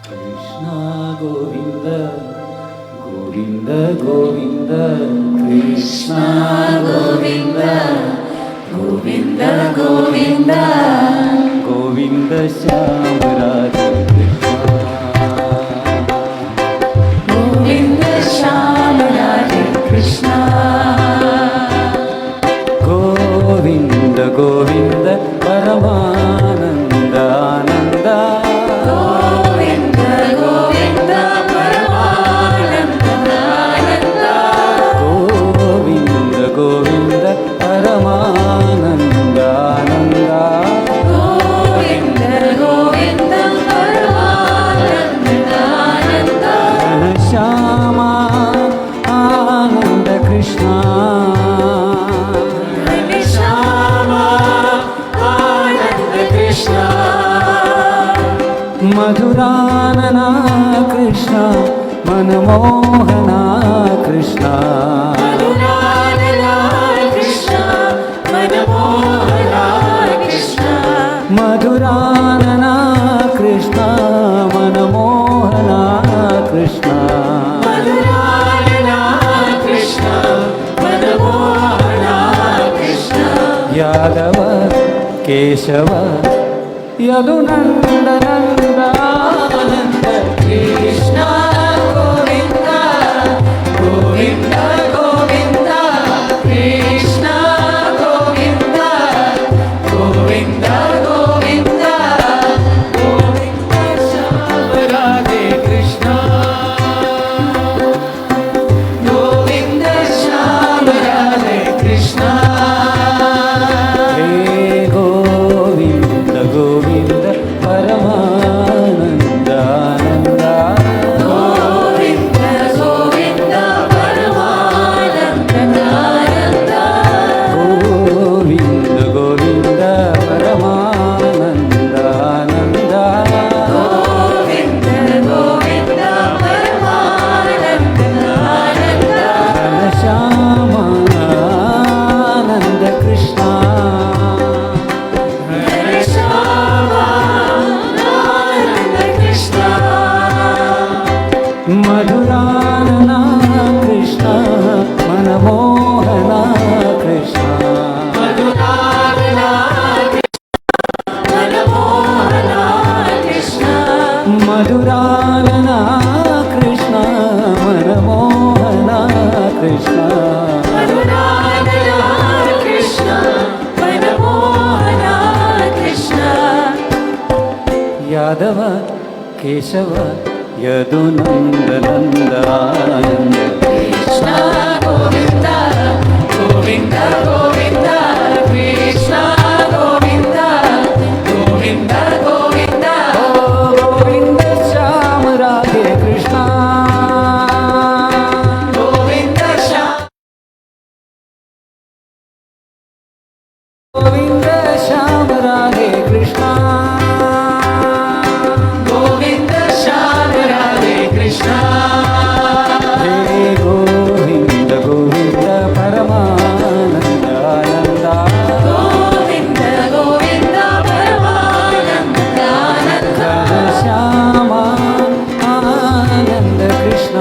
കൃഷ്ണ ഗോവിന്ദ ഗോവിന്ദ ഗോവിന്ദ കൃഷ്ണ ഗോവിന്ദ ഗോവിന്ദ ഗോവിന്ദ ഗോവിന്ദ ശ്യാമ രാധേ കൃഷ്ണ ഗോവിന്ദ ശ്യാമ രാധേ കൃഷ്ണ ഗോവിന്ദ ഗോവിന്ദ പരമാനന്ദ ആനന്ദ ഗോവിന്ദ ഗോവിന്ദ പരമാനന്ദ ആനന്ദ ഗോവിന്ദ ഗോവിന്ദ പരമാനന്ദ ആനന്ദ ഗോവിന്ദ ഗോവിന്ദ പരമാനന്ദ ആനന്ദ ശ്യാമ ആനന്ദ കൃഷ്ണ മധുരാനന കൃഷ്ണ മനമോഹന കൃഷ്ണ മധുരാനന കൃഷ്ണ മനമോഹന കൃഷ്ണ യാദവ കേശവ യദുനന്ദനന്ദാനന്ദ കൃഷ്ണ ഗോവിന്ദ ഗോവിന്ദ ഗോവിന്ദ കൃഷ്ണ ഗോവിന്ദ ഗോവിന്ദ ഗോവിന്ദ ഗോവിന്ദ ശ്യാമ രാധേ കൃഷ്ണ ഗോവിന്ദ ശ്യാമ രാധേ കൃഷ്ണ ഗോവിന്ദ പരമാനന്ദ ആനന്ദ ഗോവിന്ദ ഗോവിന്ദ പരമാനന്ദ ആനന്ദ ഗോവിന്ദ ഗോവിന്ദ പരമാനന്ദ ആനന്ദ ഗോവിന്ദ ഗോവിന്ദ പരമാനന്ദ ആനന്ദ ശ്യാമ ആനന്ദ കൃഷ്ണ മധുരാനന കൃഷ്ണ മനമോഹന കൃഷ്ണ മധുരാനന കൃഷ്ണ മനമോഹന കൃഷ്ണ യാദവ കേശവ യദുനന്ദനന്ദാനന്ദ കൃഷ്ണ ഗോവിന്ദ ഗോവിന്ദ ഗോവിന്ദ കൃഷ്ണ ഗോവിന്ദ ഗോവിന്ദ ഗോവിന്ദ ഗോവിന്ദ ശ്യാമ രാധേ കൃഷ്ണ ഗോവിന്ദ ശ്യാമ ഗോവിന്ദ ശ്യാമ രാധേ കൃഷ്ണ കൃഷ്ണ ഹേ ഗോവിന്ദ ഗോവിന്ദ പരമാനന്ദ ആനന്ദ ഗോവിന്ദ ഗോവിന്ദ പരമാനന്ദ ആനന്ദ ശ്യാമ ആനന്ദ കൃഷ്ണ